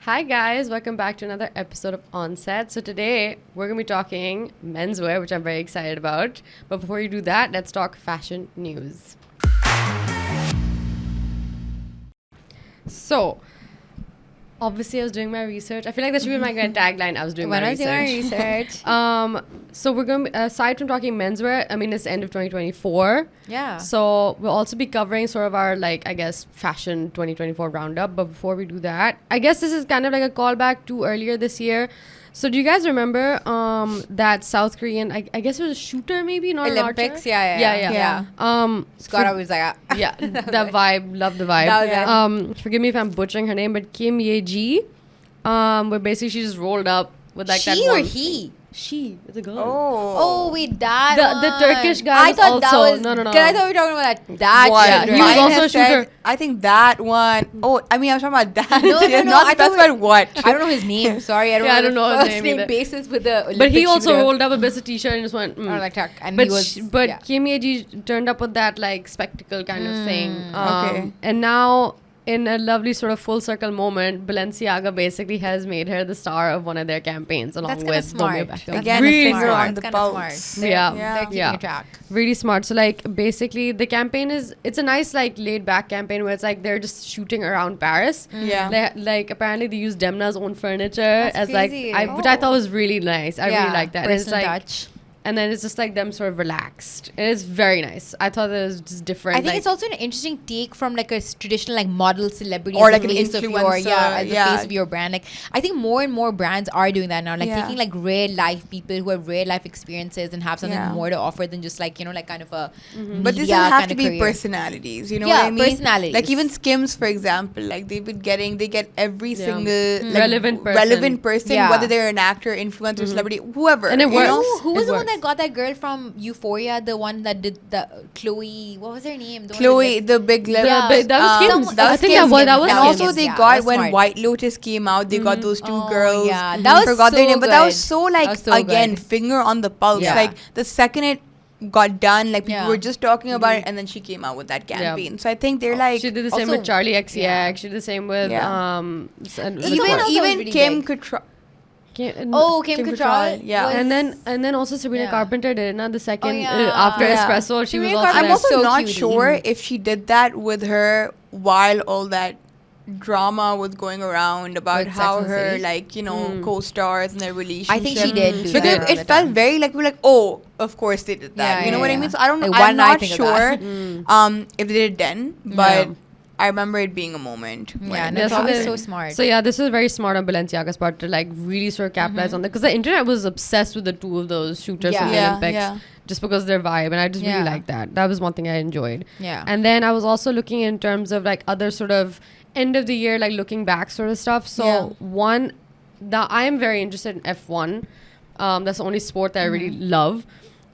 Hi guys, welcome back to another episode of Onset. So today we're going to be talking menswear, which I'm very excited about. But before you do that, let's talk fashion news. So, obviously I was doing my research. I feel like that should be my tagline. I was doing my research. So we're going to, aside from talking menswear, I mean, it's the end of 2024. Yeah. So we'll also be covering sort of our, fashion 2024 roundup. But before we do that, I guess this is kind of like a callback to earlier this year. So do you guys remember that South Korean, I guess it was a shooter maybe, not Olympics? an archer? Yeah. Scott always like, yeah, the vibe, love the vibe. Forgive me if I'm butchering her name, but Kim Yeji, where basically she just rolled up with like that she one or he? She. It's a girl. Oh, wait, that the Turkish guy I was thought also... that was... No. I thought we were talking about that one. Yeah, he was also a shooter. I think that one... Oh, I mean, I'm talking about that. No. Not specified what. I don't know his name. Sorry, I don't know his name either. Basis with the Olympic but he also shooter. rolled up a basic t-shirt and just went... I like Tuck. And but he was... Kim Yeji turned up with that like spectacle kind of thing. Okay. And now... in a lovely sort of full circle moment, Balenciaga basically has made her the star of one of their campaigns along with smart. Beckham. Again, really finger smart. on the pulse. They're keeping track. Really smart. So like basically the campaign it's a nice like laid back campaign where it's like they're just shooting around Paris. Yeah. Like apparently they use Demna's own furniture That's as crazy. which I thought was really nice. I really like that. And it's Personal like touch. and then it's just like them sort of relaxed. And it's very nice. I thought it was just different. I think it's also an interesting take from like a traditional like model celebrity or as like the an face of your influencer. the face of your brand. Like I think more and more brands are doing that now. Like taking like real life people who have real life experiences and have something more to offer than just like like kind of a But this media will have kind to of be career. personalities. You know what I mean? Personalities. Like even Skims, for example, like they get every single like, relevant person. Yeah. Whether they're an actor, influencer, celebrity, whoever. And it you works. know? Who was the one works. that got that girl from Euphoria? The one that did the Chloe. What was her name? The one Chloe, that the big lip. Yeah. That was Skims. That I was think Skims. that was And Skims. also they Yeah, got that's when smart. White Lotus came out, they got those two girls. Yeah. That was forgot their so name, but that was good. so like That was so again good. finger on the pulse. Yeah. Like the second it got done, like people Yeah. were just talking about it, and then she came out with that campaign. So I think they're like she did the same also- with Charlie XCX. yeah. She did the same with Someone else even was really Kim big. Cattrall. Kim Kim Cattrall. Cattrall, yeah. was- And then also Sabrina Yeah. Carpenter did it, not the second yeah. after Yeah. Espresso. She Sabrina was also Carpenter I'm there. also so not cutie. sure if she did that with her while all that drama was going around about With Sex how and the her City? co-stars and their relationship. I think she did do because that. it felt very like we're like, oh, of course they did that. Yeah, you know yeah, what I yeah. mean? So I don't know. Like, I'm why did I not think of sure that? if they did it then, but I remember it being a moment. Yeah, when- no, Yeah, it's so always they- so smart. So yeah, this is very smart on Balenciaga's part to like really sort of capitalize on that because the internet was obsessed with the two of those shooters from the Yeah, Olympics yeah. just because of their vibe, and I just really liked that. That was one thing I enjoyed. Yeah. And then I was also looking in terms of like other sort of end of the year, like looking back sort of stuff. So I am very interested in F1. That's the only sport that I really love.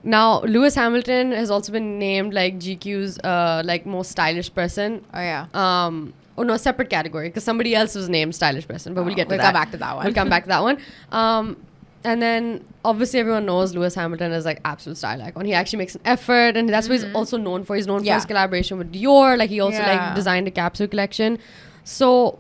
Now, Lewis Hamilton has also been named like GQ's like most stylish person. Oh yeah. Oh no, separate category because somebody else was named stylish person, but we'll get to We'll that. come back to that one. We'll come back to that one. And then obviously everyone knows Lewis Hamilton is like absolute style icon. He actually makes an effort, and that's what he's also known for. He's known for his collaboration with Dior. Like he also like designed a capsule collection. So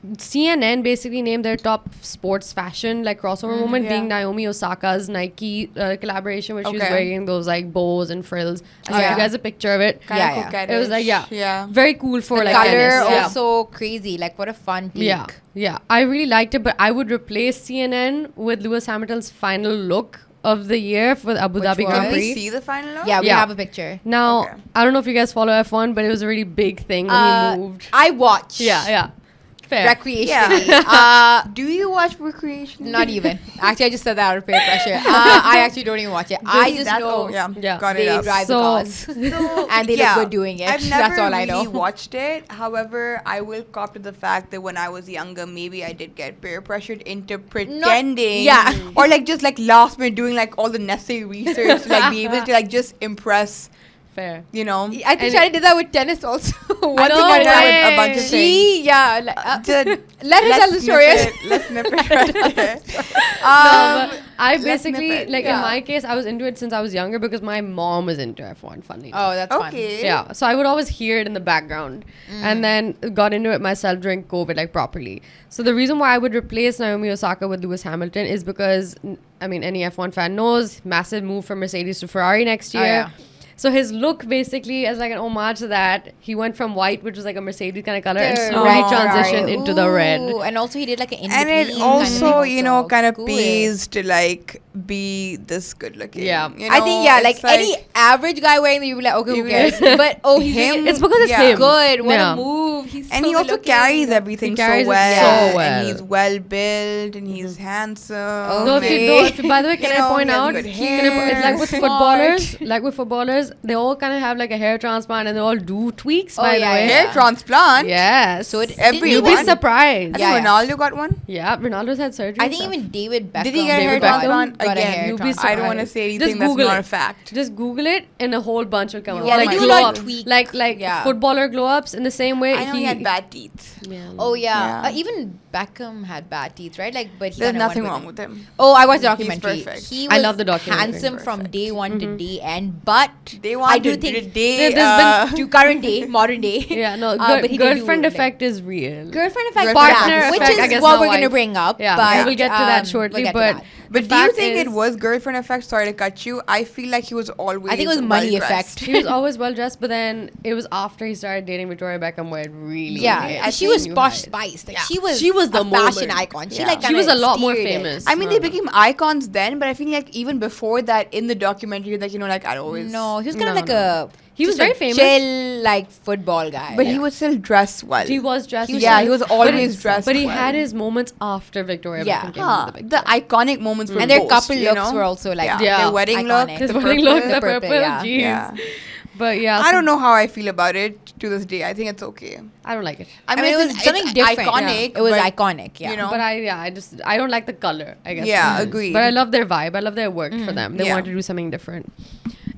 CNN basically named their top sports fashion like crossover woman being Naomi Osaka's Nike collaboration where she was wearing those like bows and frills. I sent you guys a picture of it. Kinda It was like yeah. very cool for The like color tennis. also crazy. Like what a fun take. Yeah, I really liked it, but I would replace CNN with Lewis Hamilton's final look of the year for the Abu Dhabi was? Grand Can we Prix. see the final look? Yeah, we Yeah. have a picture. Now, Okay. I don't know if you guys follow F1, but it was a really big thing when he moved. I watch. Yeah. Fair. Recreationally. Do you watch Recreation? Not even. Actually, I just said that out of peer pressure. I actually don't even watch it. I just know Yeah. got they it up. drive So- the cars. So, And they look good doing it. I've never That's all I know. really watched it. However, I will cop to the fact that when I was younger, maybe I did get peer pressured into pretending, yeah. or like just like last minute doing like all the necessary research to like be able to like just impress Fair. You know, I think Shayanae did that with tennis also. I think I did that with a bunch of things. Let her tell the story. Let's snip it right there. I basically, like in my case, I was into it since I was younger because my mom was into F1, funny enough. Oh, that's fun. Yeah, so I would always hear it in the background and then got into it myself during COVID, like properly. So the reason why I would replace Naomi Osaka with Lewis Hamilton is because, I mean, any F1 fan knows, massive move from Mercedes to Ferrari next year. Oh, yeah. So his look basically as like an homage to that, he went from white, which was like a Mercedes kind of color, and slowly transitioned into the red. And also he did like an and it also, you know, kind of pays to like be this good looking. Yeah. You know, I think, like any average guy wearing the, you'd be like, okay, who cares? But him, it's because it's him. Good. What a move. He's and he also carries everything so well. And he's well built and he's handsome. No, if you, by the way, can I point out, it's like with footballers, they all kind of have like a hair transplant and they all do tweaks, by the way. Hair transplant? Yeah. So you'll be surprised. I think Ronaldo got one. Yeah, Ronaldo's had surgery. I think even David Beckham. Did he get a hair transplant? Again, I don't want to say anything that's not a fact. Just Google it and a whole bunch will come up. Yeah, like glow up. Like footballer glow ups in the same way. I know he had bad teeth. Yeah. Oh yeah. Even Beckham had bad teeth, right? Like, but there's nothing wrong with him. Oh, I watched the documentary. He's perfect. He was I love the documentary. handsome from day one to day end, but I do think there's been to current day, modern day. Yeah, no. But girlfriend effect is real. Girlfriend effect, partner which effect, is what we're gonna bring up. Yeah, but we'll get to that shortly. But do you think it was girlfriend effect? Sorry to cut you. I feel like he was always. I think it was money effect. He was always well dressed, but then it was after he started dating Victoria Beckham where it really. Yeah, she was Posh Spice. Like she was the fashion icon. She was a lot more famous. I mean, they became icons then, but I feel like even before that, in the documentary, like I'd always. No, he was kind of like a. He was very famous. Chill, like football guy. But he was still dressed well. He was dressed well. Yeah, he was always dressed well. But he had his moments after Victoria Beckham came into the picture. The iconic moments were and their couple looks were also like their wedding look. His wedding look, the purple jeans. Yeah. But yeah. I don't know how I feel about it to this day. I think it's okay. I don't like it. I mean, it was something different. Iconic. It was iconic, you know. But I don't like the color, I guess. Yeah, agreed. But I love their vibe. I love their work for them. They wanted to do something different.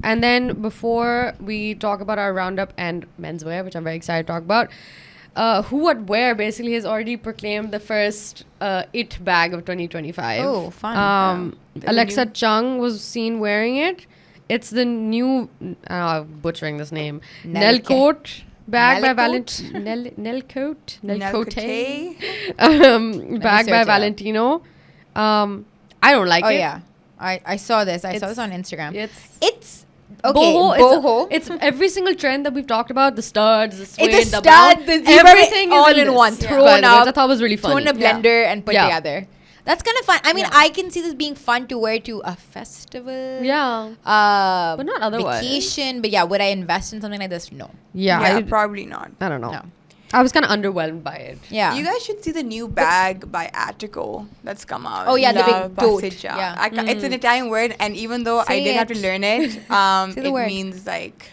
And then before we talk about our Roundup and menswear, which I'm very excited to talk about, Who What Wear basically has already proclaimed the first it bag of 2025. Oh, fun. Alexa Chung was seen wearing it. It's the new, butchering this name, Nelcote bag by Nelcote bag by Valentino. I don't like it. Oh yeah, I saw this. I saw this on Instagram. It's okay. Boho. It's every single trend that we've talked about. The studs, the suede, it's a the stud, belt, the everything all is in one. Yeah. Thrown up. I thought it was really funny. Thrown in a blender and put together. That's kind of fun. I mean, I can see this being fun to wear to a festival. Yeah. But not otherwise. Vacation. But yeah, would I invest in something like this? No. Yeah, probably not. I don't know. No. I was kind of underwhelmed by it. Yeah. You guys should see the new bag by Attico that's come out. Oh yeah, the big goat. Yeah. It's an Italian word, and even though I didn't have to learn it, it means like.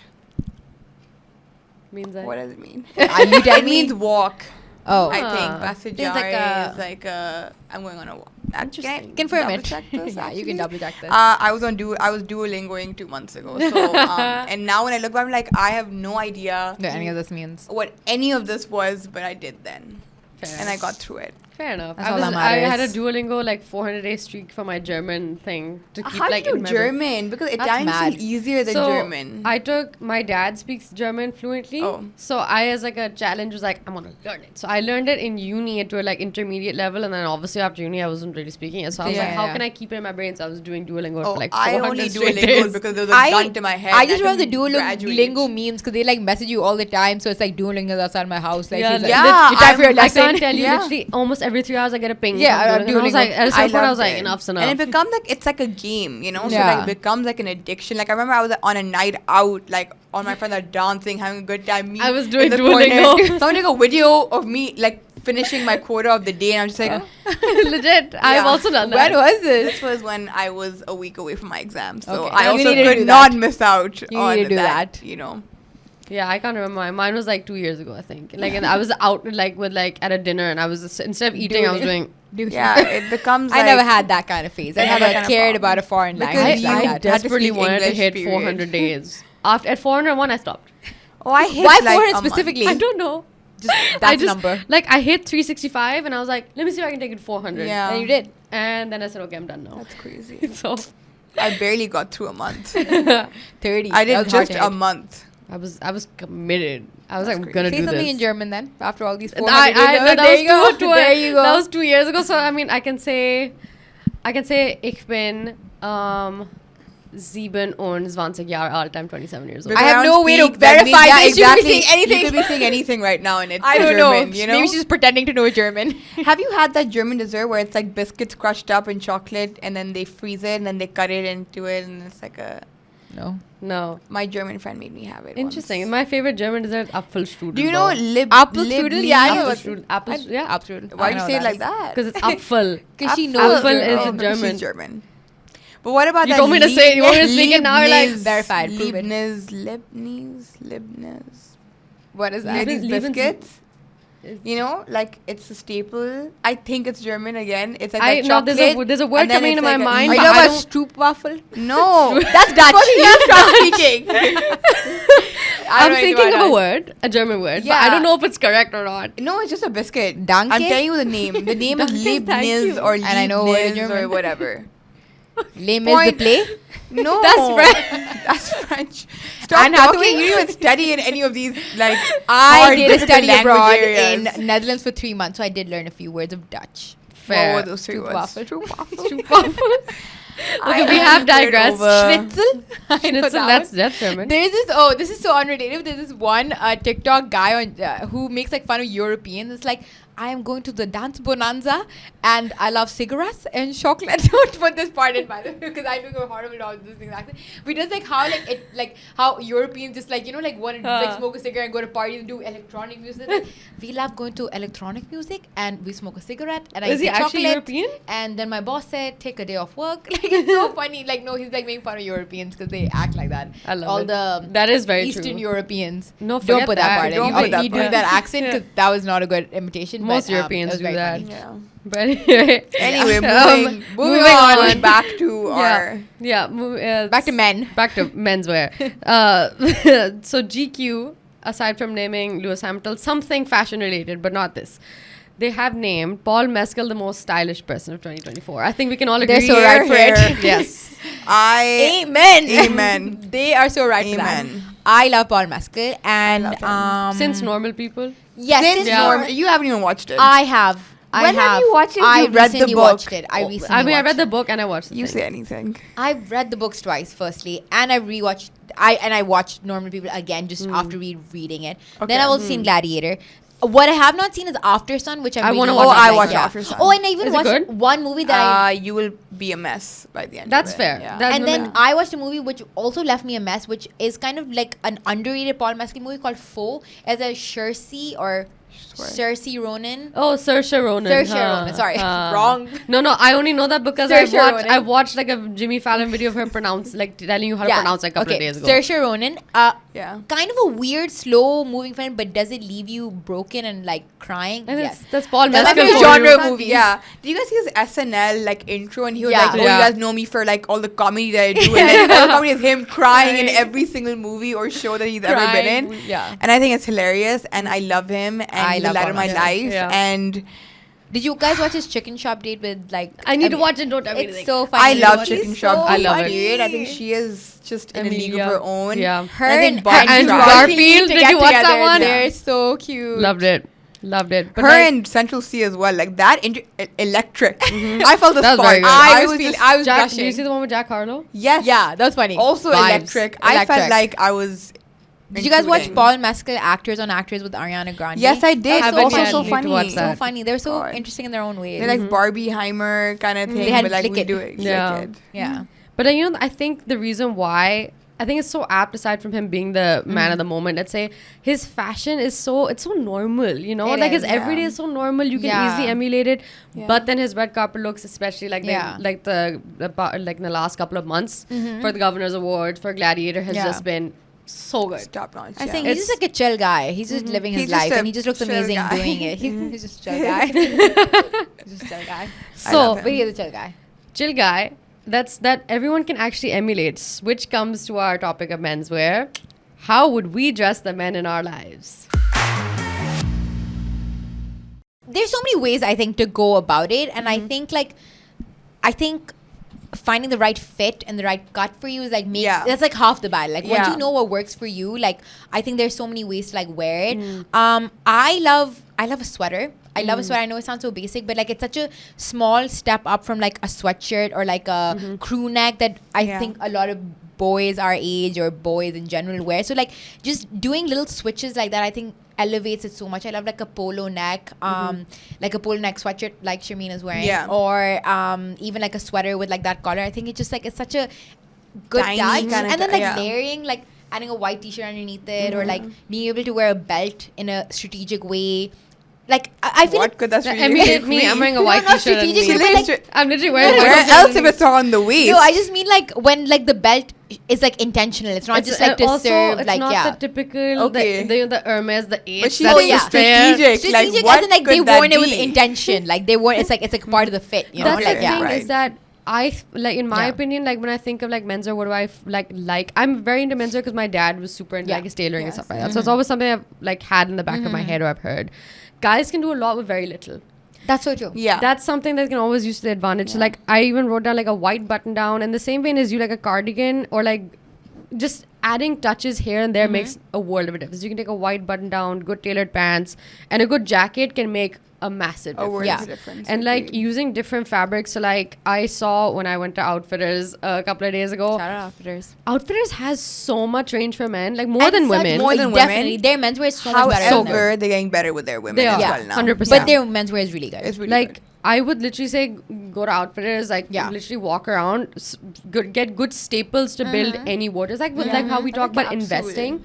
What does it mean? It means walk. Oh, I think passeggiare is like I'm going on a walk. Interesting. Confirm it. Yeah, you can double check this. I was Duolingoing 2 months ago. So and now when I look back, I'm like, I have no idea what any of this means. What any of this was, but I did then. And I got through it. Fair enough. I had a Duolingo 400-day streak for my German thing to keep How do you do German? Because Italian is easier than German. I took my dad speaks German fluently. So I as a challenge was I'm gonna learn it. So I learned it in uni to intermediate level, and then obviously after uni I wasn't really speaking it. So I was how can I keep it in my brain? So I was doing Duolingo for 400 I only Duolingo days. Because there was a gun to my head. I just remember the Duolingo memes because they message you all the time. So it's Duolingo outside my house. I can't tell you literally almost every 3 hours I get a ping. Yeah, I was at a certain point I was enough's enough. And it becomes it's like a game, you know? So it becomes an addiction. I remember I was on a night out, all my friends are dancing, having a good time. I was doing Duolingo. Someone took a video of me finishing my quota of the day, and I'm just legit. I've also done that. When was this? This was when I was a week away from my exam. So Okay. I also could not miss out on that, you know. Yeah, I can't remember. Mine was 2 years ago, I think. And I was out with at a dinner, and I was instead of eating, I was doing. Yeah, it becomes. I never had that kind of phase. I never cared about a foreign language. I desperately wanted to hit 400 days. At 401, I stopped. Oh, I hit Why like 400 a specifically? I don't know. That's number. Like, I hit 365 and I was like, let me see if I can take it 400. Yeah. And you did. And then I said, okay, I'm done now. That's crazy. So I barely got through a month. 30. I That did was hard just to a hit. month. I was committed. I was That's like, I'm crazy. gonna Say do something this. in German then. After all these 400 That there you go. was There you go. That was 2 years ago. So I mean, I can say ich bin 7 und 20 Jahre alt. I'm 27 years old. I have no way to Speak, that means- verify yeah, this. You could be exactly. saying anything. You could be saying anything right now, and it's I don't German, know. you know. Maybe she's pretending to know German. Have you had that German dessert where it's like biscuits crushed up in chocolate, and then they freeze it, and then they cut it into it, and it's like a... No. My German friend made me have it. Interesting. Once. My favorite German dessert is Apfelstrudel. Do you know Apfelstrudel? Yeah, I know. Apfelstrudel. Yeah. Apfelstrudel. Why do you say it like that? Because it's Apfel. Because she knows Apfel German. is German. She's German. But what about You that? told me to say it. You want me to speak it now? You're like, verified, prove it. Leibniz. What is Yeah, that? these Leibniz- biscuits. You know, like it's a staple. I think it's German again. It's like that no, chocolate. there's a word and then coming it's into my like mind. Are you but talking I about don't- Stroopwafel? No, That's Dutch. you stop speaking. I'm thinking of a word, a German word. But I Yeah. don't know if it's correct or not. No, it's just a biscuit. Danke? I'm telling you the name. The name is Danke, thank Leibniz you. or And I know what Leibniz German. or whatever. Les Mis de Play? No, That's French. That's French. Stop Anne talking. Hathaway? You didn't even study in any of these like. I hard, did a difficult study language abroad areas. in Netherlands for 3 months, so I did learn a few words of Dutch. Fair. What were those three words? Stroopwafel. Okay, we have digressed. Schnitzel? I know Schnitzel, that that's one. German. There's this, this is so unrelated. There's this one TikTok guy on who makes like fun of Europeans. It's like, I am going to the dance bonanza and I love cigarettes and chocolate. Don't put this part in, by the way, because I do go horrible at all those things. Actually. But just like how how Europeans just like, you know, like want to like smoke a cigarette and go to parties and do electronic music. Like, we love going to electronic music and we smoke a cigarette and I Is eat he chocolate. actually European? And then my boss said, take a day off work. Like, it's so funny. Like, no, he's like making fun of Europeans because they act like that. I love all it. the That is very Eastern true. Europeans. No, Don't forget put that part in. Don't put that You part. doing that accent because that was not a good imitation. Most but, Europeans it was do very that. funny. Yeah. But anyway. Anyway, moving on back to our. Back to men. Back to menswear. So GQ, aside from naming Lewis Hamilton something fashion related, but not this, they have named Paul Mescal the most stylish person of 2024. I think we can all agree. They're so right for it. Yes. Amen. They are so right for Amen. that. I love Paul Mescal and love him. Since normal people. yes, Since Yeah. Norm, you haven't even watched it. I have. When have you watched it? I You read the recently book. watched it. I recently I mean, I watched read the it. book and I watched the You thing. say anything. I've read the books twice, firstly, and I rewatched. I watched Normal People again just after reading it. Okay. Then I also seen Gladiator. What I have not seen is After Sun, which I wanna really watch I it. watched yeah. After Sun. Oh, and I even Is it watched good? one movie that You will be a mess by the end. That's of it. fair. Yeah. That- and then I watched a movie which also left me a mess, which is kind of like an underrated Paul Mescal movie called Foe, as a Saoirse Ronan. Oh, Saoirse Ronan. Saoirse Ronan. Sorry, wrong. No, I only know that because Saoirse Ronan. I watched like a Jimmy Fallon video of her telling you how to pronounce it a couple of days ago. Saoirse Ronan. Yeah. Kind of a weird, slow moving film, but does it leave you broken and like crying? And Yes. that's Paul That's Mescal. like a for genre you. movie. Yeah. Did you guys see his SNL like intro? And he was Yeah. like, "Oh, Yeah. you guys know me for like all the comedy that I do." And then all the comedy is him crying in every single movie or show that he's ever been in. Yeah. And I think it's hilarious, and I love him, and I he's the love light of my Paul life. Yeah. And Did you guys watch his chicken shop date with like? I need to mean, watch it. Don't tell me It's anything. so funny. I love He's Chicken so Shop. I love it. Period. I think she is just in a league of Amelia. her own. Yeah. Her I think and Barbie Andrew Garfield Garfield. Did you watch that one? They're so cute. Loved it. Loved it. But Her like, and Central C as well. Like that, electric. I felt the That was spark. very good. I was feeling. just- I was Jack, blushing. did you see the one with Jack Harlow? Yes. Yeah, that's funny. Also Vibes. electric. I Electric. felt like I was. Did you guys watch intruding. Paul Mescal Actors on Actors with Ariana Grande? Yes, I did. That was Haven't so yet. Also so Need to funny. watch So that. funny. They're so God. interesting in their own ways. They're like Barbieheimer kind of thing, They had but like Lick we It. do it. Yeah. Lick It. yeah. But I think the reason why I think it's so apt, aside from him being the man of the moment, let's say, his fashion is so normal, you know? It Like is, his everyday is so normal, you can Yeah. easily emulate it. Yeah. But then his red carpet looks, especially like Yeah. in the last couple of months for the Governor's Awards, for Gladiator, has Yeah. just been so good. Top notch. I yeah. think he's just like a chill guy. He's just living his He's just life, a and he just looks chill amazing guy. doing it. He's just a chill guy. He's just a chill guy. I love So, him. But he's a chill guy. chill guy. that everyone can actually emulate, which comes to our topic of menswear. How would we dress the men in our lives? There's so many ways I think to go about it, and I think finding the right fit and the right cut for you is like that's like half the battle. Like once you know what works for you, like I think there's so many ways to like wear it. I love a sweater. I love a sweater. I know it sounds so basic, but like it's such a small step up from like a sweatshirt or like a crew neck that I think a lot of boys our age or boys in general wear. So like just doing little switches like that, I think elevates it so much. I love like a polo neck, like a polo neck sweatshirt like Sharmeen is wearing, or even like a sweater with like that collar. I think it's just like it's such a good touch. And then like layering, like adding a white t-shirt underneath it, or like being able to wear a belt in a strategic way. Like I feel like could that really emulate me? I'm wearing a white t-shirt. I'm literally wearing. Where else if it's on the waist? No, I just mean like when like the belt is like intentional. It's not just like to also, serve. it's like not the typical the Hermes, the H. But she's strategic. Like what as in, like they that worn it with be? intention. Like they worn it's like part of the fit. You know, That's like the thing is that I like in my opinion, like when I think of like menswear, what do I like? I'm very into menswear because my dad was super into like his tailoring and stuff like that. So it's always something I've like had in the back of my head or I've heard. Guys can do a lot with very little. That's so true. Yeah. That's something that can always use to the advantage. So like I even wrote down like a white button down, and the same vein as you, like a cardigan or like just adding touches here and there makes a world of a difference. You can take a white button down, good tailored pants, and a good jacket can make a massive difference. And like using different fabrics. So like I saw when I went to Outfitters a couple of days ago. Shout out Outfitters. Outfitters has so much range for men, like more than women. More than definitely. Their menswear is so much better. However, they're getting better with their women They as are, well now. 100%. But their menswear is really good. It's really like good. I would literally say go to Outfitters, like literally walk around, get good staples to build any wardrobe. It's like with like how we talk about investing.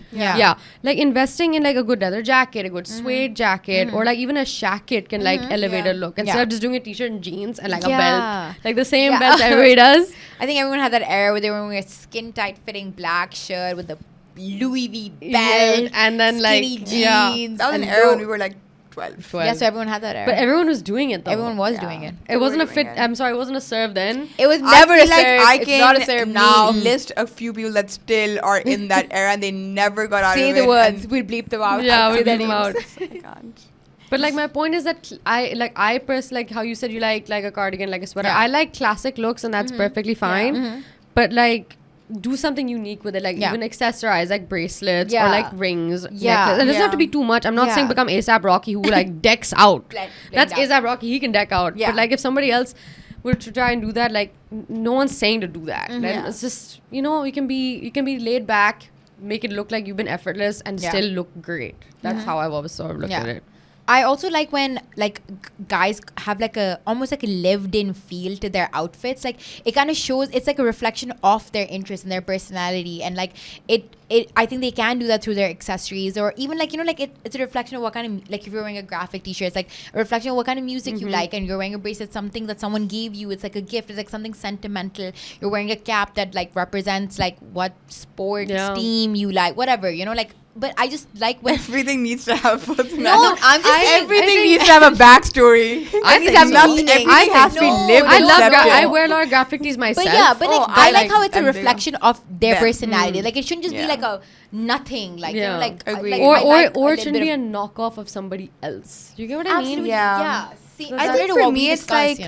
Like investing in like a good leather jacket, a good suede jacket, or like even a shacket can like elevate a look instead of just doing a t-shirt and jeans and like a belt, like the same belt everybody does. I think everyone had that era where they were wearing a skin tight fitting black shirt with the Louis V belt and then like jeans. That was an era when we were like 12. Yeah, so everyone had that era. But everyone was doing it though. Everyone was doing it. It wasn't a fit. I'm sorry, it wasn't a serve then. It was never a serve. I It's not a serve now. list a few people that still are in that era and they never got out of it. Say the words. We'll bleep them out. Yeah, we'll bleep them out. I can't. But like my point is that I personally, like how you said you like a cardigan, like a sweater. I like classic looks and that's perfectly fine. But like do something unique with it, like even accessorize, like bracelets or like rings, necklace. It doesn't have to be too much. I'm not saying become ASAP Rocky who like decks out. That's ASAP Rocky. He can deck out. But like if somebody else were to try and do that, like no one's saying to do that. Like, it's just you can be laid back, make it look like you've been effortless and still look great. That's how I've always sort of looked at it. I also like when like guys have like a almost like a lived-in feel to their outfits. Like it kind of shows, it's like a reflection of their interest and their personality, and like it I think they can do that through their accessories, or even like like it's a reflection of what kind of, like if you're wearing a graphic t-shirt, it's like a reflection of what kind of music you like, and you're wearing a bracelet, something that someone gave you, it's like a gift, it's like something sentimental. You're wearing a cap that like represents like what sports team you like, whatever, like. But I just like when everything needs to have personality. No, I'm just saying everything needs to have a backstory. I think have meaning. Everything has to be lived. I wear a lot of graphic tees myself. But like I like how it's a reflection of their personality. Like it shouldn't just be like a nothing. Like or it shouldn't be a knockoff of somebody else. You get what I mean? Yeah. See, I think for me it's like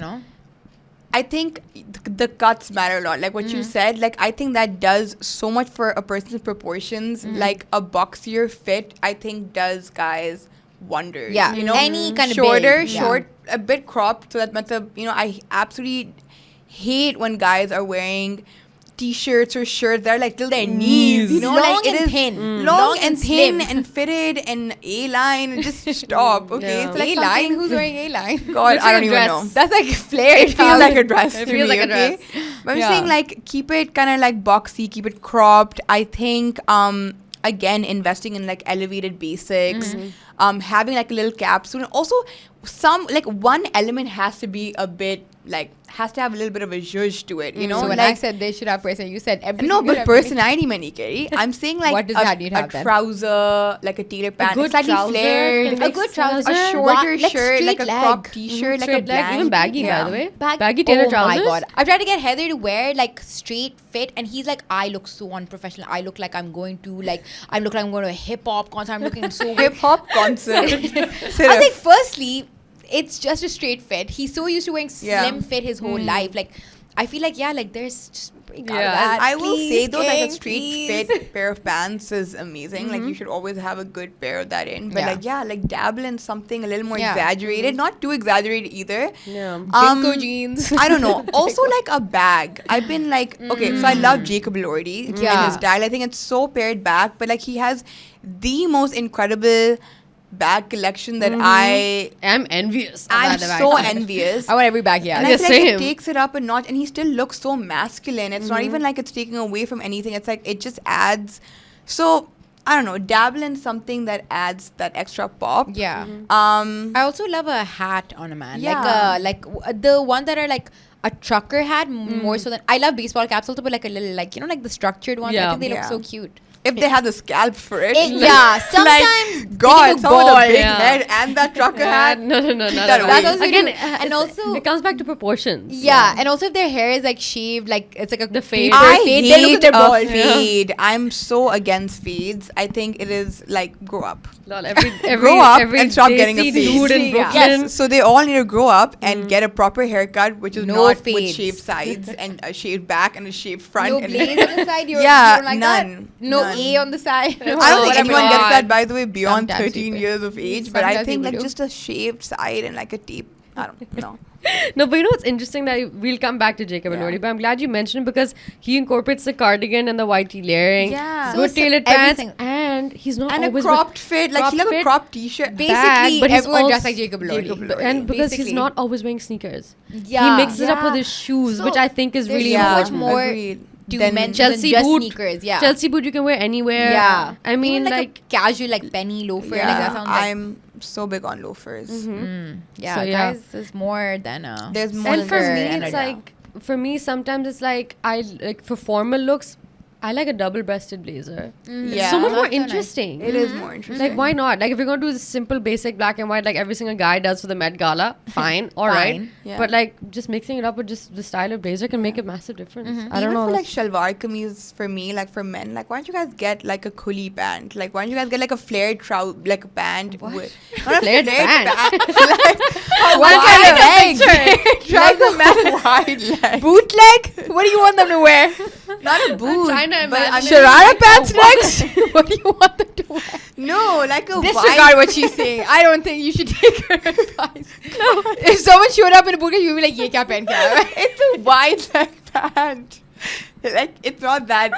I think the cuts matter a lot. Like what you said, like I think that does so much for a person's proportions. Like a boxier fit, I think does guys wonders. Yeah, any kind of short, a bit cropped. So that I absolutely hate when guys are wearing t-shirts or shirts that are like till their knees, long like and it is thin, long and thin and fitted and A-line. Just stop, okay? It's like A-line. Who's wearing A-line? God, I don't even know. That's like flared. It feels like a dress to feels me, like a dress. But I'm saying like keep it kind of like boxy, keep it cropped. I think again investing in like elevated basics, having like a little capsule, and also some like one element has to be a bit like has to have a little bit of a zhuzh to it, you know. So when like, I said they should have personality, you said everything. no, but personality, many Kerry. I'm saying like what does that need to a have then? trouser, like a tailor pant, good slightly trouser flared, can a make good sense. trouser, a shorter Like shirt, like a straight crop leg. t-shirt, like a Straight leg, blank. even baggy, yeah. by the way. Bag- Baggy tailor oh trousers. my god! I've tried to get Heather to wear like straight fit, and he's like, I look so unprofessional. I look like I'm going to I look like I'm going to a hip hop concert. I'm looking so Hip hop concert. I think firstly, it's just a straight fit. He's so used to wearing slim fit his whole life. Like, I feel like there's just break out of that. I will say though, like a King, straight please. fit pair of pants is amazing. Like you should always have a good pair of that in. But like dabble in something a little more exaggerated, not too exaggerated either. Yeah. Jinko jeans. I don't know. Also like a bag. I've been like, okay, so I love Jacob Elordi and his style. I think it's so pared back, but like he has the most incredible bag collection that I'm envious. Of I'm that so bag. envious. I want every bag he And has. I feel like same. it takes it up a notch, and he still looks so masculine. It's not even like it's taking away from anything. It's like it just adds. So I don't know, dabble in something that adds that extra pop. Yeah. I I also love a hat on a man. Yeah. Like the one that are like a trucker hat more so than I love baseball caps also, but like a little like like the structured ones. I Yeah. think they look Yeah. so cute. if they have the scalp for it. Sometimes like, God, look someone with a bald. big head and that trucker hat. No, not that at all. away. That's also Again, true. And also it comes back to proportions. yeah, and also if their hair is like shaved, like it's like a The fade. paper I fade, hate then look at their a bald. fade. I'm so against fades. I think it is like grow up. Lol, every Grow up every and stop getting a desi fade. dude in Yeah. Brooklyn. Yes, so they all need to grow up and get a proper haircut, which is No not with fades. shaved sides and a shaved back and a shaved front. No and blades on the side. You Yeah, don't like none, that. No none. A on the side. I don't Oh, think anyone God. gets that, by the way, beyond Sometimes 13 people. years of age. But I Sometimes think people like do. just a shaved side and like a tape. I don't know. No, but you know what's interesting that we'll come back to Jacob and Yeah. Elordi, but I'm glad you mentioned it because he incorporates the cardigan and the white tee layering, Yeah. good So tailored pants, everything. and he's not And a always cropped fit. Like he'll have a fit. cropped t-shirt. Basically, but he's everyone also dressed like Jacob Elordi. Jacob Elordi. and because he's Basically. not always wearing sneakers. Yeah. He mixes it up with Yeah. his shoes, So which I think is there's really so much important. more Agreed. to Then mention Chelsea than just boot, sneakers. Yeah. Chelsea boot you can wear anywhere. Yeah. I mean, Even like a casual like penny loafer. Yeah, Like that sounds like. I'm so big on loafers. Yeah, So, yeah. guys, is more than a. There's more and for than me, and a it's down. like for me sometimes it's like I like for formal looks. I like a double-breasted blazer. It's Yeah. so much more That's so nice. interesting. It is more interesting. Like, why not? Like, if you're going to do this simple, basic black and white, like every single guy does for the Met Gala, fine, all right. Fine. Yeah. But, like, just mixing it up with just the style of blazer can make a massive difference. I don't Even know. for like that's- shalwar kameez for me, like for men, like why don't you guys get like a kuli pant? Like why don't you guys get like a flared like a pant with not a Flared pant? like What kind of legs? like a wide leg. Bootleg? What do you want them to wear? Not a boot. trying to but imagine. Sharara pants next? What do you want them to wear? No, like a Disregard wide. what she's saying. I don't think you should take her advice. No. If someone showed up in a boot, you'd be like, ye kya pehen ke aaya hai?" It's a wide leg pant. Like it's not that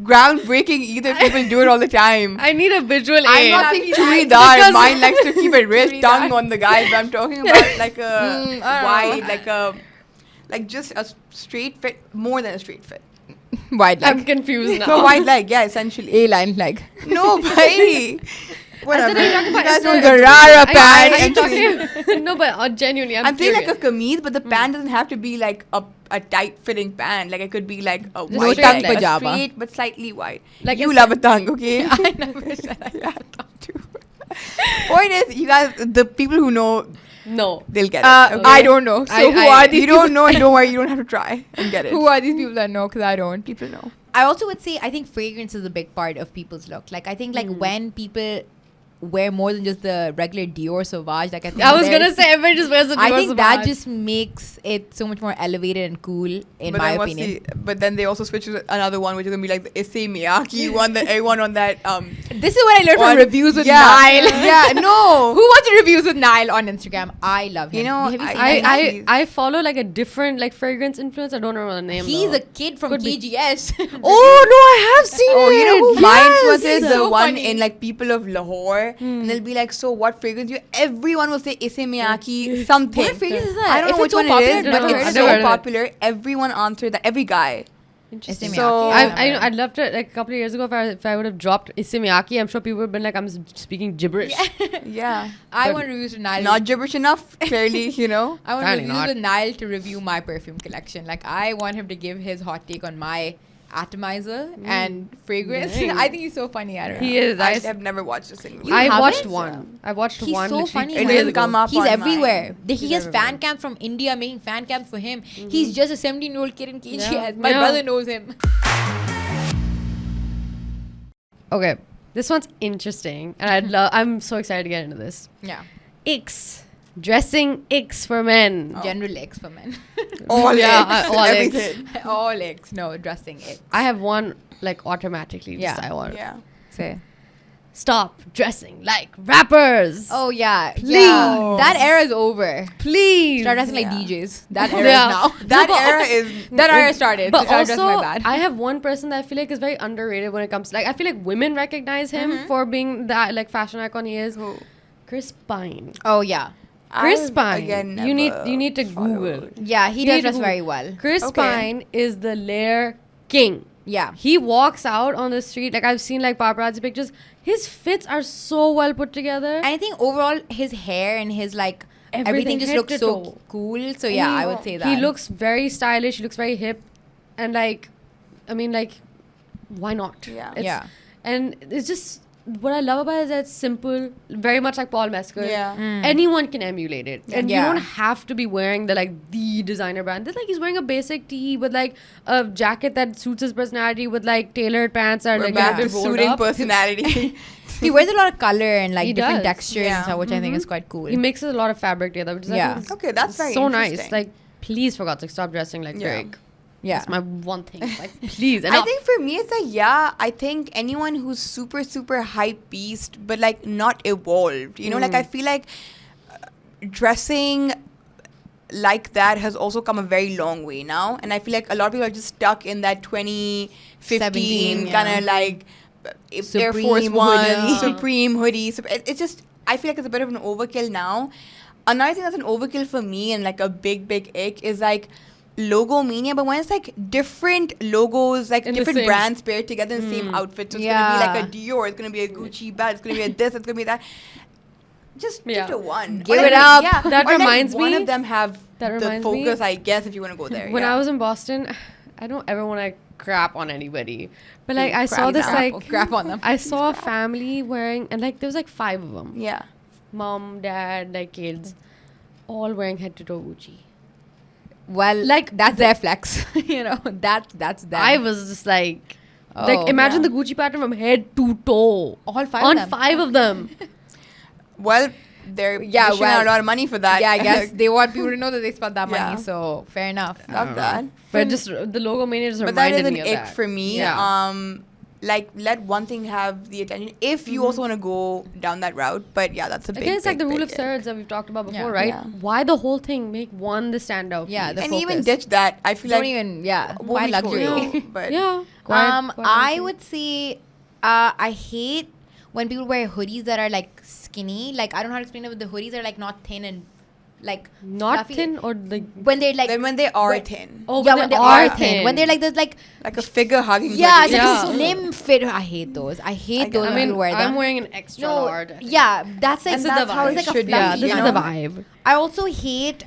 groundbreaking either. People do it all the time. I need a visual I'm aid. not saying Because- churidar. Mine likes to keep it wrist Churidar. tongue on the guy, but I'm talking about like a I don't know. like just a straight fit, more than a straight fit. Wide I'm leg. confused now. So wide leg, yeah, essentially. A-line leg. No, bhai. Whatever. are you talking about? You guys know Garara the- pant. Are you actually- talking? No, but genuinely, I'm saying like curious. a kameez, but the pant doesn't have to be like a tight fitting pant. Like it could be like a Just wide straight leg, leg. a Pajama. straight but slightly wide. Like You it's- love a tongue, okay? I never said I Yeah, tongue too. Point is, you guys, the people who know, No. they'll get it. Okay? I don't know. So who are these You don't know, don't worry, you don't have to try and get it. Who are these people that know? Because I don't. People know. I also would say I think fragrance is a big part of people's look. Like I think like when people wear more than just the regular Dior Sauvage, like I think I was there's- gonna say everybody just wears a I Dior think that Sauvage. just makes it so much more elevated and cool in But my then what's opinion. but then they also switch to another one, which is gonna be like the Issey Miyake one that everyone on that This is what I learned from on- reviews with yeah, Nile. Yeah, no. Who watches reviews with Nile on Instagram? I love him. You know, have you seen I- him? I follow like a different like fragrance influencer. I don't remember the name. He's though. a kid from Could be. KGS. Oh no, I have seen Oh, it. you know, Yes. mine was it the So one funny. in like People of Lahore, and they'll be like, so what fragrance you? Everyone will say Issey Miyake something. What fragrance is that? I don't If know it's which so one it popular, is, I've but never heard it's of so it. popular. Everyone answered that. Every guy. Interesting. So I'd love to, like, a couple of years ago, if I would have dropped Issey-Miyake, I'm sure people would have been like, I'm speaking gibberish. Yeah. I want reviews with Nile. Not gibberish enough, clearly, you know. I want Apparently reviews not. with Nile to review my perfume collection. Like, I want him to give his hot take on my atomizer and fragrance. Dang. I think he's so funny. I don't know. He is. I have never watched a single You one. I haven't? watched one. I watched He's one. so literally funny. It 2 days didn't ago. come up He's on everywhere. mine. He has fan cams from India making fan cams for him. Mm-hmm. He's just a 17-year-old kid in KGS. Yeah. My Yeah. brother knows him. Okay, this one's interesting, and I'm so excited to get into this. Yeah. Icks. Dressing Icks for men. General X for men. All Yeah, X, all X. everything. All X. No, dressing X. I have one, like, automatically. Just Yeah. I want. Yeah. Say. Stop dressing like rappers. Oh, yeah. Please. Yeah. That era is over. Please. Start dressing like Yeah. DJs. That era Yeah. is now. That era is... That era started. But so start dressing also, like that. I have one person that I feel like is very underrated when it comes to, like, I feel like women recognize him for being that, like, fashion icon he is. Who? Chris Pine. Oh, yeah. Chris I've, Pine. again, You need never to Google. followed. Yeah, he You does need dress to- very well. Chris Okay. Pine is the lair king. Yeah. He walks out on the street, like, I've seen, like, paparazzi pictures. His fits are so well put together. And I think overall his hair and his like everything just head looks to so toe. cool. So yeah, I would say that. He looks very stylish. He looks very hip. And, like, I mean, like, why not? Yeah. Yeah. And it's just, what I love about it is that it's simple, very much like Paul Mescal. Yeah. Anyone can emulate it. And Yeah. you don't have to be wearing the designer brand. It's like he's wearing a basic tee with, like, a jacket that suits his personality with, like, tailored pants that are, We're like, back a to bit rolled suiting up. personality. He wears a lot of color and like He different does. textures Yeah. and stuff, which I think is quite cool. He mixes a lot of fabric together, which is, Yeah. I think, is Okay, that's very so nice. interesting. Like, please, for God's sake, stop dressing like Yeah. Drake. Yeah. That's my one thing. Like, please, I enough. think for me, it's like, yeah, I think anyone who's super, super hype beast, but like not evolved, you know, like I feel like dressing like that has also come a very long way now. And I feel like a lot of people are just stuck in that 2015 17, kind yeah. of like Air Supreme Force One, hoodie. Supreme hoodie. It's just, I feel like it's a bit of an overkill now. Another thing that's an overkill for me and like a big, big ick is like logo mania, but when it's like different logos, like In the different same- brands paired together in the same outfit. So it's Yeah. gonna be like a Dior, it's gonna be a Gucci bag, it's gonna be a this, it's gonna be that. Just Yeah. stick to one. Give Or it like, up. Yeah. That Or like reminds one me- of them have that the reminds me- focus, I guess, if you want to go there. When yeah. I was in Boston, I don't ever want to crap on anybody, but like I saw Crap this down. like Crap on them. I saw a family wearing, and like there was like 5 of them, Yeah. mom, dad, like kids, all wearing head to toe Gucci. Well, Like, that's their flex. You know, that's them. I was just like Oh, imagine yeah. the Gucci pattern from head to toe all 5 on of them. 5 of them. Well, they're Yeah, dishing out a lot of money for that. Yeah, I guess they want people to know that they spent that Yeah. money. So fair enough. Love that. But just the logo mania just But that reminded is an me of ick that. for me. Yeah. Like let one thing have the attention if you also want to go down that route. But yeah, that's a big. Again, it's like big, the rule big of ick. thirds that we've talked about before, Yeah. right? Yeah. Why the whole thing? Make one the standout. Yeah, piece. the And even focus. ditch that. I feel Don't like even, yeah. won't Why be luxury? cool, but yeah. I would say I hate when people wear hoodies that are like skinny. Like I don't know how to explain it, but the hoodies are like not thin and like not fluffy. thin or like When they're like then when they are when- thin, yeah, when they are thin. When they're like this like like a figure hugging. yeah, hoodie. it's like Yeah. a slim fit. I hate those. I hate I those I when mean, people wear them. I'm wearing an extra no, large. I think. yeah, that's like And that's that's how how it's it like a should be, fluffy. Yeah, this you is know? the vibe. I also hate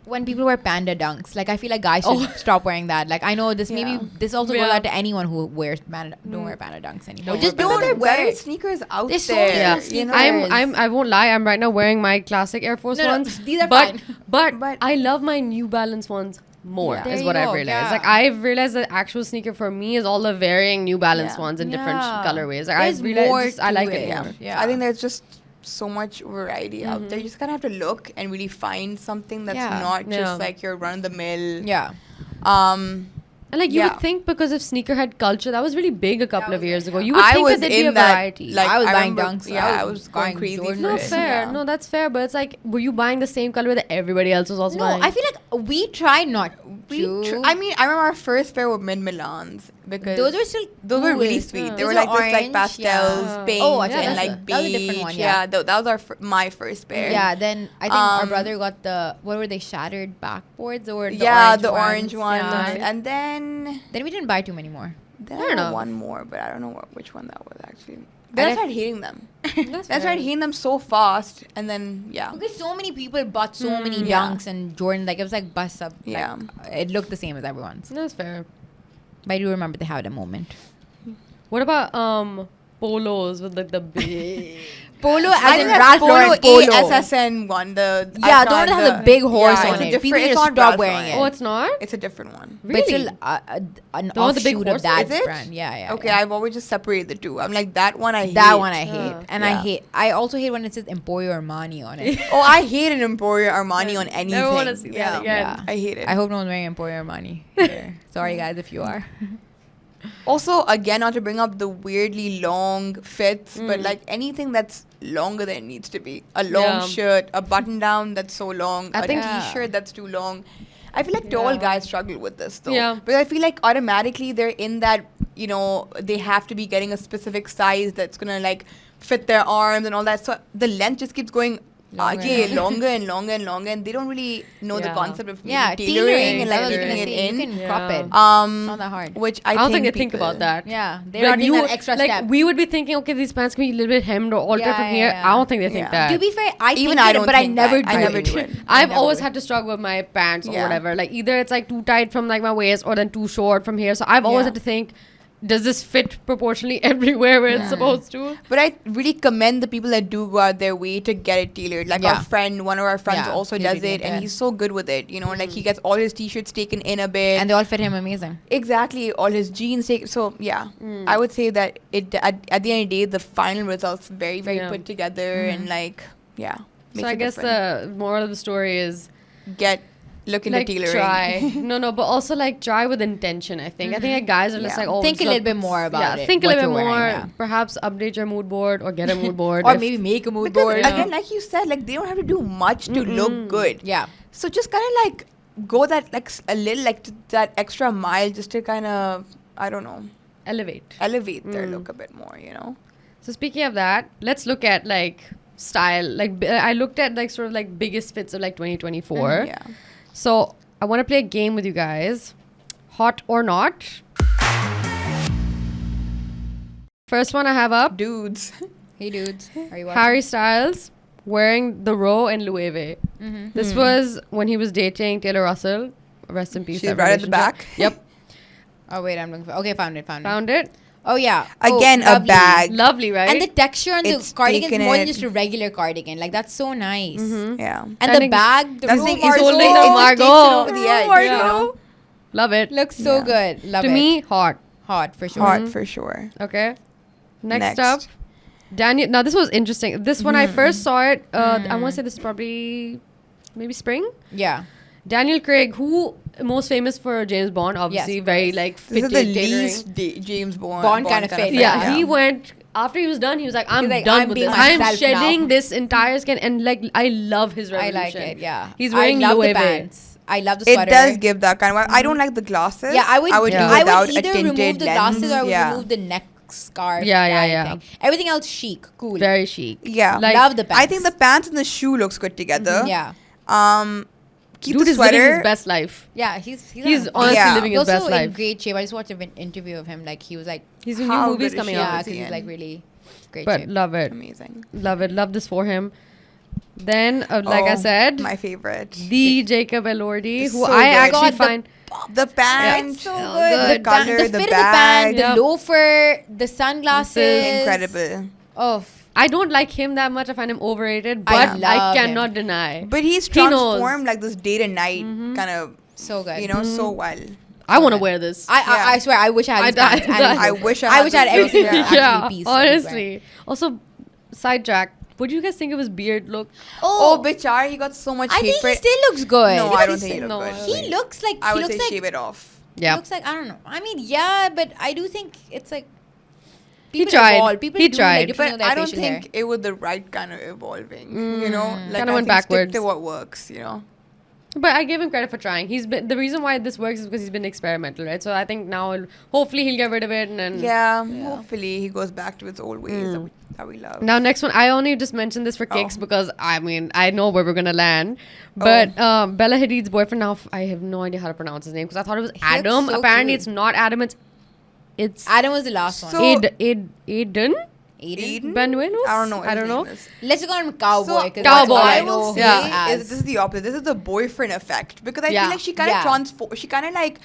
when people wear panda dunks. Like I feel like guys should stop wearing that. Like I know this Yeah. maybe this also goes Yeah. out to anyone who wears panda don't wear panda dunks anymore. Don't Just wear don't panda They're wear wearing it. sneakers out There's so there. many Yeah. sneakers. I won't lie. I'm right now wearing my classic Air Force No, no, ones. these are but, fine. But I love my New Balance ones more. Yeah. There Is you what I've go, realized. yeah. Like I've realized that actual sneaker for me is all the varying New Balance Yeah. ones in different Yeah. colorways. Like There's I realized more just, I to like it. it Yeah. more. Yeah. I think there's just so much variety out there. You just kind of have to look and really find something that's Yeah. not Yeah. just like your run of the mill. Yeah. And like you Yeah. would think because of sneakerhead culture, that was really big a couple That of was years big, ago. yeah. You would I think was that there'd be a in that, variety. like, I was buying remember- dunks. Yeah, I I was was going buying crazy Jordan. for no, it. fair. Yeah. No, that's fair. But it's like, were you buying the same color that everybody else was also No, buying? I feel like we try not. I mean, I remember our first pair were mid-Milans because those were really sweet. Yeah. They were like this like pastels, pink, and like beige. That was a different one. That was my first pair. Yeah, then I think our brother got what were they, shattered backboards or the orange ones. And then we didn't buy too many more. Then I had one more, but I don't know which one that was actually. Then I started hating them. I started hating them so fast, and then because so many people bought so many Dunks and Jordan, like it was like bust up. Yeah, it looked the same as everyone's. That's fair. But I do remember they had a moment. What about polos with like the big polo? I think Ralph Lauren polo SSN one. The one that has a big horse on it. People just stop wearing it. Oh, it's not. It's a different one. Really? But still, an offshoot of that brand. Yeah. Okay, I've always just separated the two. I'm like that one I hate. That one I hate, and I also hate when it says Emporio Armani on it. Oh, I hate an Emporio Armani on anything. Never want to see that again. Yeah, I hate it. I hope no one's wearing Emporio Armani here. Sorry guys if you are. Also, again, not to bring up the weirdly long fits, but like anything that's longer than it needs to be. A long shirt, a button down that's so long, a t-shirt that's too long. I feel like tall guys struggle with this though. Yeah. But I feel like automatically they're in that, they have to be getting a specific size that's going to like fit their arms and all that. So the length just keeps going longer and longer and longer, and they don't really know the concept of tailoring and like keeping it in. You can crop it. It's not that hard. Which I don't think they think about that. Yeah, they're not doing that extra step. We would be thinking, okay, these pants can be a little bit hemmed or altered from here. I don't think they think that. To be fair, I never do it. I've always had to struggle with my pants or whatever. Like either it's like too tight from like my waist or then too short from here. So I've always had to think, does this fit proportionally everywhere where it's supposed to? But I really commend the people that do go out their way to get it tailored. Like one of our friends also does it, and he's so good with it. Like he gets all his t-shirts taken in a bit, and they all fit him amazing. Exactly, all his jeans taken. So I would say that it at the end of the day, the final result's very put together and like So I guess the moral of the story is look into tailoring. Try. No, but also like try with intention, I think. I think like guys are just like, think a little bit more about it. Think a little bit more. Perhaps update your mood board or get a mood board. Or maybe make a mood board. Again, like you said, like they don't have to do much to look good. Yeah. So just kind of like go that like a little like that extra mile just to kind of, I don't know. Elevate their look a bit more, So speaking of that, let's look at like style. Like I looked at like sort of like biggest fits of like 2024. So I want to play a game with you guys. Hot or not. First one I have up. Dudes. Hey dudes. Are you watching? Harry Styles wearing the Row and Loewe. This was when he was dating Taylor Russell. Rest in peace. She's right at the back. Yep. Oh wait, I'm looking for. Okay, found it. Found it. Oh yeah. Again, a bag. Lovely, right? And the texture on the cardigan is more than just a regular cardigan. Like that's so nice. Yeah. And the bag, the thing is holding the Margot. Love it. Looks so good. Love it. To me, hot. Hot for sure. Hot for sure. Okay. Next up, Daniel. Now this was interesting. This when I first saw it, I want to say this is probably maybe spring. Yeah. Daniel Craig, who most famous for James Bond, obviously very like fitted. This is the least James Bond kind of fit. Yeah, he went after he was done. He was like, I'm done with this. I'm shedding this entire skin, and like I love his revolution. I like it. Yeah, he's wearing I love Loewe. the pants. I love the sweater. It does give that kind of vibe. I don't like the glasses. Yeah, I would do without either a tinted remove the glasses or I would remove the neck scarf. Yeah. Everything else chic, cool. Very chic. Yeah, like, love the pants. I think the pants and the shoe looks good together. Yeah. Keep Dude the sweater. Is living his best life. Yeah, he's honestly living his best life. life. In great shape. I just watched an interview of him. Like he was like, he's in new movies coming out. Yeah, because he's like really great but shape. Love it. Amazing. Love it. Love this for him. Then, like I said, my favorite, the Jacob Elordi, who so I good. actually find the pants, so good. The color, the the fit bag, of the band, the loafer, the sunglasses, incredible. Oh. I don't like him that much. I find him overrated, but I cannot deny. But he's transformed like this day to night kind of. So good. So well. I want to wear this. I swear, I wish I had this pants. I wish I had everything. Yeah, honestly. Also, sidetrack. What do you guys think of his beard look? Oh, bichar, he got so much hate. I think he still looks good. No, I don't think he looks good. He looks like I would say shave it off. Yeah. He looks like, I don't know. I mean, yeah, but I do think it's like he tried. He tried. But I don't think it was the right kind of evolving. Like kind of went backwards. Stick to what works. But I give him credit for trying. The reason why this works is because he's been experimental, right? So I think now hopefully he'll get rid of it and then hopefully he goes back to his old ways that we love. Now next one, I only just mentioned this for kicks because I know where we're gonna land. But Bella Hadid's boyfriend, now I have no idea how to pronounce his name because I thought it was Adam. So apparently cute. it's not Adam. It's Adam was the last one. Aiden Benuelos? I don't know. Let's call him Cowboy. So, Cowboy. I will say Yeah. this is the opposite. This is the boyfriend effect because I feel like she kind of she kind of like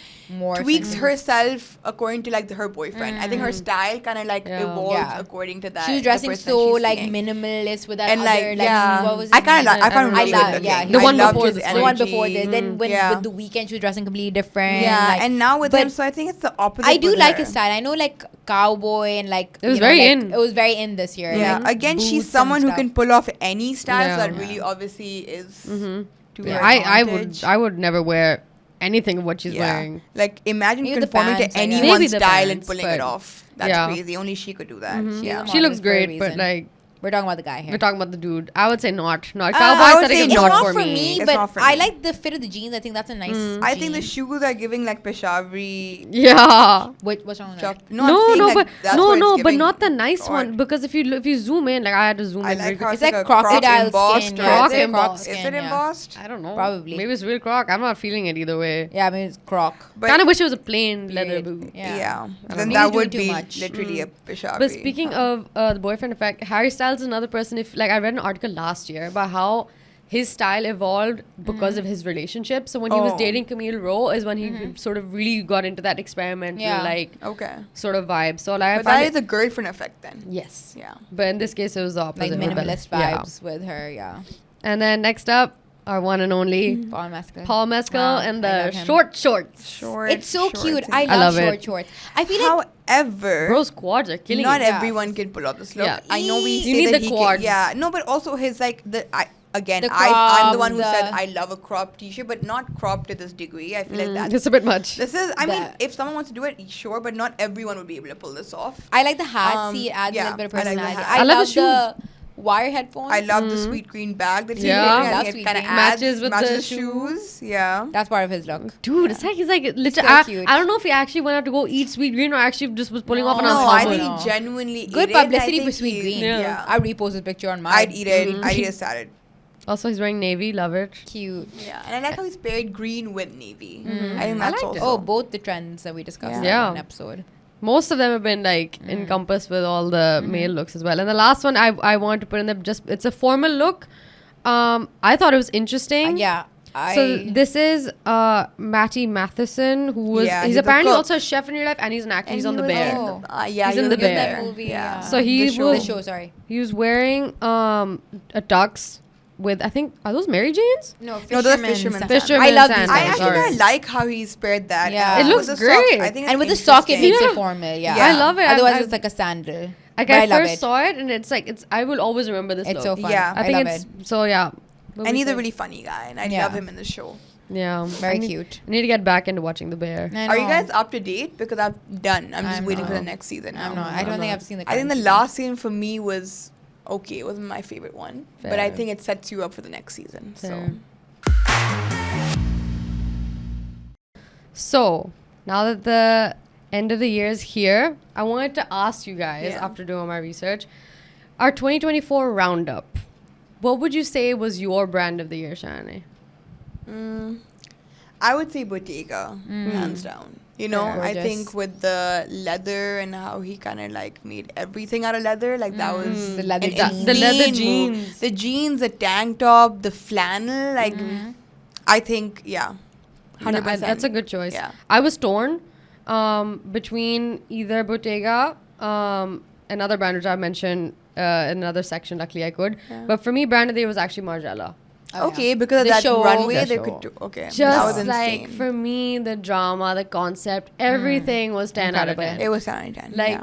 tweaks herself according to like her boyfriend. I think her style kind of like evolves according to that. She was dressing so like minimalist with that and other like what was I found him really good looking. Yeah, the one before this. The one before this. Then with the weekend she was dressing completely different. Yeah, like, and now with him, so I think it's the opposite. I do like his style. I know like Cowboy and like it was very in. It was very in this year. Yeah, like, again, she's someone who can pull off any style. Yeah. So that really obviously is. To her I would never wear anything of what she's wearing. Like imagine Maybe conforming pants, to I guess. anyone's Maybe the style and pants, pulling but it off. That's crazy. Only she could do that. Yeah. She looks model for a great, but reason. like we're talking about the guy here. we're talking about the dude. I would say not. I Cowboy would aesthetic say is It's not not for for me. me, It's but not for I me. like the fit of the jeans. I think that's a nice. I think the jean. shoes are giving like Peshawari. Yeah. What's wrong with that? But not the nice one because if you zoom in, like I had to zoom I in. like how It's it's like a croc crocodile embossed. skin, yeah. Is it Embossed. Is skin, it yeah. embossed? I don't know. Probably. Maybe it's real croc. I'm not feeling it either way. Yeah, I mean it's croc. But Kind of wish it was a plain leather boot. Yeah. Then Maybe that doing would too be much. literally a Peshawari. But speaking of the boyfriend effect, Harry Styles is another person. If like I read an article last year about how his style evolved because of his relationship. So when he was dating Camille Rowe is when he sort of really got into that experimental sort of vibe. So like, but that is a girlfriend effect then. Yes. Yeah. But in this case, it was the opposite. Like minimalist Yeah. vibes with her. Yeah. And then next up, our one and only Paul Mescal and the short shorts. It's so cute. I love love it. shorts. I feel like however, bro's quads are killing not it. everyone can pull off this look. Yeah. I know we You say need that the he quads. can. Yeah. No, but also his like I'm the crop, one who said I love a crop t-shirt, but not cropped to this degree. I feel like that's It's a bit much. This is, I mean, if someone wants to do it, sure, but not everyone would be able to pull this off. I like the hat. See, it adds a little bit of I like the personality. hat. I love love the the wire headphones. I love the sweet green bag that he's Yeah. wearing. I Love think sweet it kind of green. Matches with the the shoes. Yeah. That's part of his look. Dude, it's like he's like literally. So cute. I don't know if he actually went out to go eat sweet green or actually just was pulling off an No, I ensemble. think he genuinely Good ate it. I publicity think for sweet he- green. Yeah. I repost this picture on mine. I'd eat it. I'd eat a salad. Also, he's wearing navy. Love it. Cute. Yeah, and I like how he's paired green with navy. I think I that's liked it. Oh, both the trends that we discussed Yeah. in one episode. Most of them have been like encompassed with all the male looks as well. And the last one I want to put in there, it's a formal look. I thought it was interesting. Yeah. So this is Matty Matheson, who was he's a apparently cook. also a chef in real life, and he's an actor. And He's he on The was Bear. yeah, He's in The was Bear. That movie, Yeah. So he The show. The was show, sorry. he was wearing a tux with, I think, are those Mary Janes? No, No, those fisherman sandals. Fisherman I love these. sandals. I actually Sorry. kind of like how he's paired that. Yeah. And It looks with the great. socks, I think And with the it's sock, it interesting. makes Yeah. it formal. Yeah. Yeah. I love it. Otherwise, I- it's like a sandal. Like But I love first it. saw it, and it's like I will always remember this It's look. so fun. Yeah. I I think love it's it. so yeah. What And we he's a say? really funny guy, and I Yeah. love him in the show. Yeah, Very I need- cute. I need to get back into watching The Bear. I Are you know. guys up to date? Because I'm done. I'm just I'm waiting for the not. next season. I'm now. not. I don't think I've seen the I think the current last season for me was okay. It wasn't my favorite one, but I Fair. think it sets you up for the next season. Fair. So now that the end of the year is here, I wanted to ask you guys, after doing my research, our 2024 roundup. What would you say was your brand of the year, Shayanae? I would say Bottega, hands down. You know, I Gorgeous. think with the leather and how he kind of like made everything out of leather, like that was The leather an jeans. The leather insane move. jeans. The jeans, the tank top, the flannel, like I think, 100%. That's a good choice. Yeah. I was torn between either Bottega, another brand which I mentioned in another section. Luckily, I could. Yeah. But for me, brand of the year was actually Margiela. Oh, Okay, yeah. because of The that show. runway, The they show. could do. Okay, that was Just insane. like for me, the drama, the concept, everything was 10 out of Incredible. 10. It was 10 10. Like,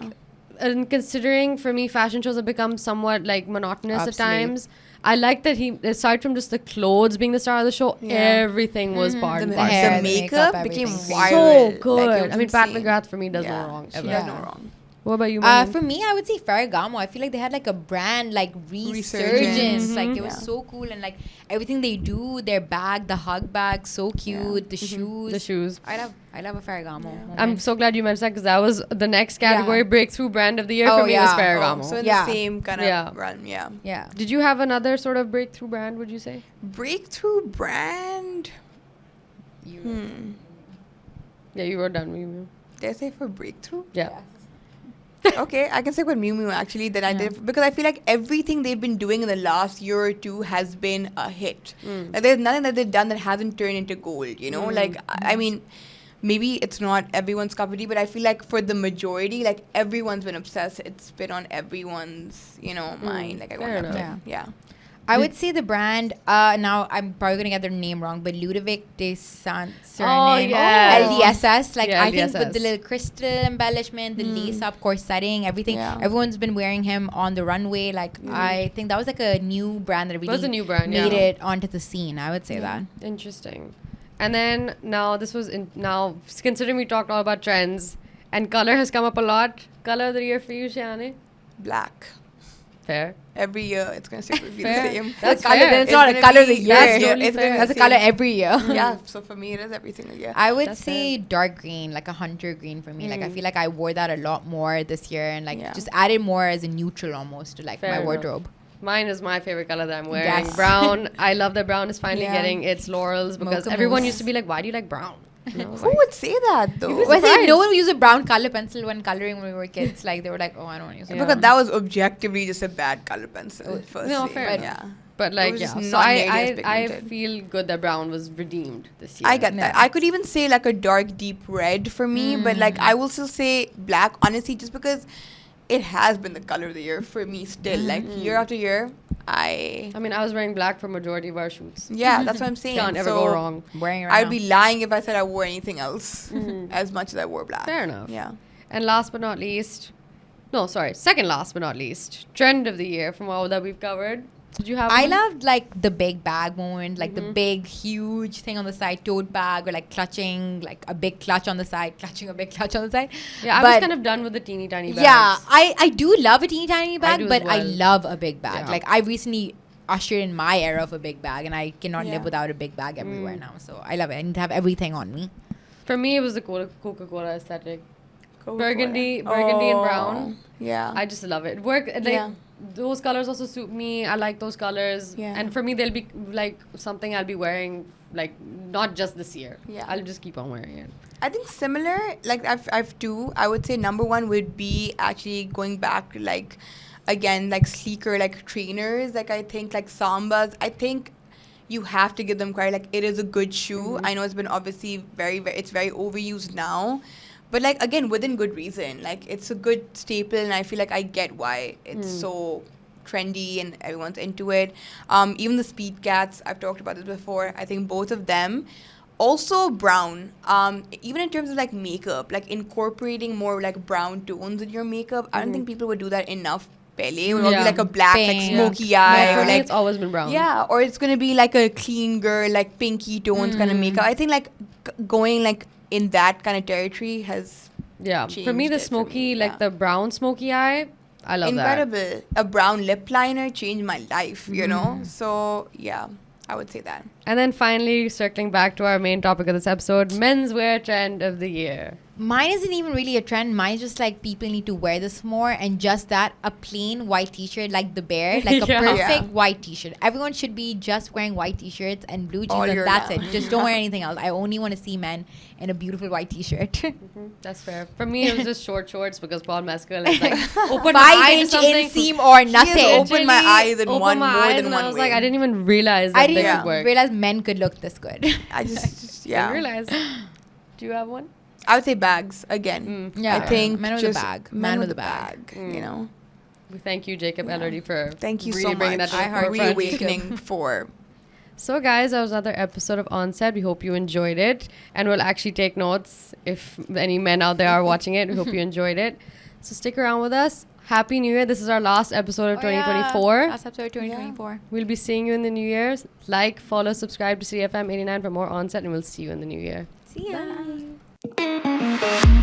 and considering for me, fashion shows have become somewhat like monotonous at Obsolete. times. I like that he, aside from just the clothes being the star of the show, everything was part and the, parcel. hair, the the makeup makeup, became everything. viral. So Like, good. it was I mean, Pat insane. McGrath for me does no Yeah, wrong she ever. does Yeah. no wrong. What about you, Maheen? For me, I would say Ferragamo. I feel like they had like a brand like resurgence. Like it was so cool, and like everything they do, their bag, the hug bag, so cute. The shoes. The shoes. I love a Ferragamo. Yeah. I'm so glad you mentioned that because that was the next category. Breakthrough brand of the year for me was Ferragamo. So in the same kind of run, Yeah. Did you have another sort of breakthrough brand, would you say? Breakthrough brand? Yeah, you wrote down Miu Miu. Did I say for breakthrough? Yeah. Okay, I can say about Miu Miu actually that I did, because I feel like everything they've been doing in the last year or two has been a hit. Like there's nothing that they've done that hasn't turned into gold, you know? Like, I mean, maybe it's not everyone's cup of tea, but I feel like for the majority, like everyone's been obsessed. It's been on everyone's, mind. Like I want to, I would say the brand, now I'm probably going to get their name wrong, but Ludovic de Saint-Sernin. LDSS. Like, I think with the little crystal embellishment, the lace-up corsetting, everything, everyone's been wearing him on the runway. Like, I think that was like a new brand that really made it onto the scene. I would say that. Interesting. And then now considering we talked all about trends, and color has come up a lot. Color of the year for you, Shayanae? Black. Fair. Every year it's going to be the same. That's color. Then it's not a color of the year. That's a color every year. Yeah. So for me, it is every single year. I would say dark green, like a hunter green for me. Like I feel like I wore that a lot more this year, and like just added more as a neutral almost to like my wardrobe. Mine is my favorite color that I'm wearing. Yes. Brown. I love that brown is finally getting its laurels because everyone used to be like, why do you like brown? Who would say that though? No one would use a brown color pencil when coloring when we were kids. Like they were like, oh, I don't want to use it. Because that was objectively just a bad color pencil. No, fair enough. But like, so I feel good that brown was redeemed this year. I get that. I could even say like a dark deep red for me, but like I will still say black, honestly, just because it has been the color of the year for me still. Like year after year, I mean, I was wearing black for majority of our shoots. Yeah, that's what I'm saying. Can't ever go wrong. I'd be lying if I said I wore anything else as much as I wore black. Fair enough. Yeah. And second last but not least, trend of the year from all that we've covered. Did you have I loved like the big bag moment, like the big huge thing on the side, tote bag, or like clutching like a big clutch on the side, clutching a big clutch on the side. Yeah, I was kind of done with the teeny tiny bags. Yeah, I do love a teeny tiny bag, but I love a big bag. Yeah. Like I recently ushered in my era of a big bag, and I cannot live without a big bag everywhere now. So I love it. I need to have everything on me. For me, it was the Coca-Cola aesthetic. Burgundy and brown. Yeah. I just love it. Those colors also suit me. I like those colors. Yeah. And for me, they'll be like something I'll be wearing, like not just this year. Yeah. I'll just keep on wearing it. I think similar, like I've two. I would say number one would be actually going back, like, again, like sleeker, like trainers. Like I think like Sambas. I think you have to give them credit. Like it is a good shoe. I know it's been obviously it's very overused now. But, like, again, within good reason. Like, it's a good staple, and I feel like I get why it's so trendy and everyone's into it. Even the Speed Cats, I've talked about this before. I think both of them. Also, brown. Even in terms of, like, makeup, like, incorporating more, like, brown tones in your makeup. I don't think people would do that enough. It would be like a black, like smoky eye. For or me, like, it's always been brown. Yeah, or it's going to be like a clean girl, like pinky tones kind of makeup. I think, like, going, like, in that kind of territory has for me the smoky the brown smoky eye, I love incredible. A brown lip liner changed my life, you know. So yeah, I would say that. And then finally, circling back to our main topic of this episode, menswear trend of the year. Mine isn't even really a trend. Mine is just like people need to wear this more, and just that, a plain white t-shirt like the bear, like a perfect white t-shirt. Everyone should be just wearing white t-shirts and blue jeans, and that's it. Just don't wear anything else. I only want to see men in a beautiful white t-shirt. That's fair. For me, it was just short shorts because Paul Mescal is like open my eye to something. 5-inch inseam or nothing. Open my eyes in one more than one way. I was like, I didn't even realize that they could work. Realize men could look this good. I just didn't realize. Do you have one? I would say bags again. Yeah, I think man with a bag. Man with a bag. You know. We thank you, Jacob Elordi, for so bringing much. that to reawakening for. So, guys, that was another episode of Onset. We hope you enjoyed it, and we'll actually take notes if any men out there are watching it. We hope you enjoyed it. So stick around with us. Happy New Year. This is our last episode of 2024. Last episode of 2024. Yeah. We'll be seeing you in the New Year. Like, follow, subscribe to CityFM89 for more Onset, and we'll see you in the New Year. See ya. Bye.